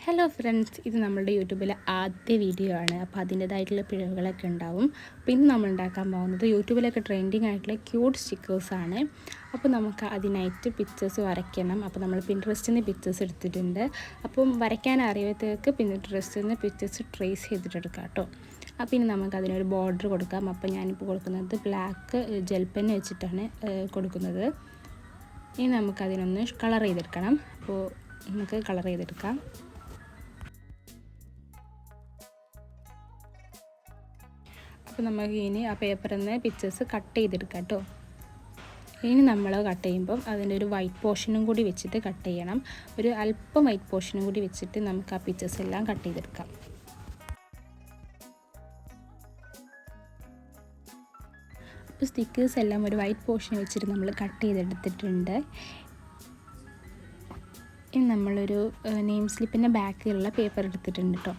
Hello friends, ഇത് നമ്മുടെ യൂട്യൂബിലെ ആദ്യ വീഡിയോ ആണ്. അപ്പോൾ അതിൻ്റേതായിട്ടുള്ള പിഴവുകളൊക്കെ ഉണ്ടാവും. പിന്നെ നമ്മൾ ഉണ്ടാക്കാൻ പോകുന്നത് യൂട്യൂബിലൊക്കെ ട്രെൻഡിങ് ആയിട്ടുള്ള ക്യൂട്ട് സ്റ്റിക്കേഴ്സാണ്. അപ്പോൾ നമുക്ക് അതിനായിട്ട് പിക്ചേഴ്സ് വരയ്ക്കണം. അപ്പോൾ നമ്മൾ പിൻട്രസ്റ്റിൽ നിന്ന് പിക്ചേഴ്സ് എടുത്തിട്ടുണ്ട്. അപ്പം വരയ്ക്കാൻ അറിയാത്തവർക്ക് പിൻട്രസ്റ്റിൽ നിന്ന് പിക്ചേഴ്സ് ട്രേസ് ചെയ്തിട്ടെടുക്കാം കേട്ടോ. അപ്പോൾ ഇനി നമുക്ക് അതിനൊരു ബോർഡർ കൊടുക്കാം. അപ്പോൾ ഞാനിപ്പോൾ കൊടുക്കുന്നത് ബ്ലാക്ക് ജെൽ പെൻ വെച്ചിട്ടാണ് കൊടുക്കുന്നത്. ഇനി നമുക്കതിനൊന്ന് കളർ ചെയ്തെടുക്കണം. അപ്പോൾ നമുക്ക് കളർ ചെയ്തെടുക്കാം. അപ്പോൾ നമുക്ക് ഇനി ആ പേപ്പറിൽ നിന്ന് പിക്ചേഴ്സ് കട്ട് ചെയ്തെടുക്കാം കേട്ടോ. ഇനി നമ്മൾ കട്ട് ചെയ്യുമ്പം അതിൻ്റെ ഒരു വൈറ്റ് പോർഷനും കൂടി വെച്ചിട്ട് കട്ട് ചെയ്യണം. ഒരു അല്പം വൈറ്റ് പോർഷനും കൂടി വെച്ചിട്ട് നമുക്ക് ആ പിക്ചേഴ്സ് എല്ലാം കട്ട് ചെയ്തെടുക്കാം. അപ്പോൾ സ്റ്റിക്കേഴ്സ് എല്ലാം ഒരു വൈറ്റ് പോർഷൻ വെച്ചിട്ട് നമ്മൾ കട്ട് ചെയ്തെടുത്തിട്ടുണ്ട്. ഇനി നമ്മളൊരു നെയിം സ്ലിപ്പിൻ്റെ ബാക്കിലുള്ള പേപ്പർ എടുത്തിട്ടുണ്ട് കേട്ടോ.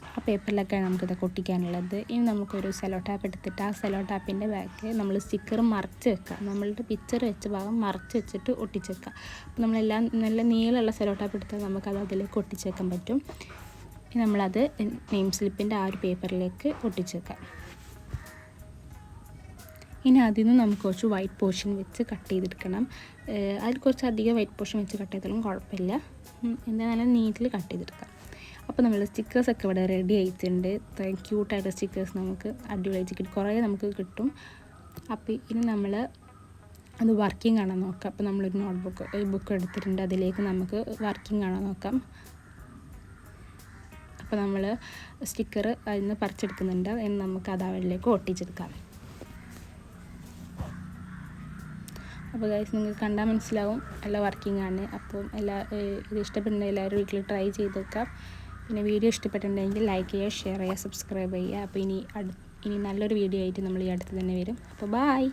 ആ പേപ്പറിലൊക്കെയാണ് നമുക്കിത് ഒട്ടിക്കാനുള്ളത്. ഇനി നമുക്കൊരു സെലോ ടാപ്പ് എടുത്തിട്ട് ആ സെലോ ടാപ്പിൻ്റെ ബാക്ക് നമ്മൾ സ്റ്റിക്കർ മറച്ച് വെക്കുക. നമ്മളുടെ പിക്ചർ വെച്ച ഭാഗം മറച്ച് വെച്ചിട്ട് ഒട്ടിച്ച് വെക്കുക. അപ്പോൾ നമ്മളെല്ലാം നല്ല നീളമുള്ള സെലോ ടാപ്പ് എടുത്താൽ നമുക്കത് അതിലേക്ക് ഒട്ടിച്ച് വെക്കാൻ പറ്റും. ഇനി നമ്മളത് നെയിം സ്ലിപ്പിൻ്റെ ആ ഒരു പേപ്പറിലേക്ക് ഒട്ടിച്ച് വെക്കാം. ഇനി അതിൽ നിന്ന് നമുക്ക് കുറച്ച് വൈറ്റ് പോർഷൻ വെച്ച് കട്ട് ചെയ്തെടുക്കണം. അതിൽ കുറച്ച് അധികം വൈറ്റ് പോർഷൻ വെച്ച് കട്ട് ചെയ്താലും കുഴപ്പമില്ല. എന്തായാലും നീറ്റിൽ കട്ട് ചെയ്തെടുക്കാം. അപ്പോൾ നമ്മൾ സ്റ്റിക്കേഴ്സൊക്കെ ഇവിടെ റെഡി ആയിട്ടുണ്ട്. ക്യൂട്ടായിട്ട് സ്റ്റിക്കേഴ്സ് നമുക്ക് അടിപൊളിയായിട്ട് കിട്ടും, കുറേ നമുക്ക് കിട്ടും. അപ്പോൾ ഇനി നമ്മൾ അത് വർക്കിംഗ് ആണോ നോക്കാം. അപ്പോൾ നമ്മളൊരു ബുക്ക് എടുത്തിട്ടുണ്ട്, അതിലേക്ക് നമുക്ക് വർക്കിംഗ് ആണോ നോക്കാം. അപ്പോൾ നമ്മൾ സ്റ്റിക്കർ അതിൽ നിന്ന് പറിച്ചെടുക്കുന്നുണ്ട്. ഇനി നമുക്ക് അത് അവരിലേക്ക് ഒട്ടിച്ചെടുക്കാം. അപ്പോൾ ഗൈസ്, നിങ്ങൾക്ക് കണ്ടാൽ മനസ്സിലാവും എല്ലാ വർക്കിംഗ് ആണ്. അപ്പം ഇത് ഇഷ്ടപ്പെടുന്ന എല്ലാവരും വീട്ടിൽ ട്രൈ ചെയ്ത് വെക്കാം. പിന്നെ വീഡിയോ ഇഷ്ടപ്പെട്ടിട്ടുണ്ടെങ്കിൽ ലൈക്ക് ചെയ്യുക, ഷെയർ ചെയ്യുക, സബ്സ്ക്രൈബ് ചെയ്യുക. അപ്പോൾ ഇനി നല്ലൊരു വീഡിയോ ആയിട്ട് നമ്മൾ ഈ അടുത്ത് തന്നെ വരും. അപ്പോൾ ബൈ.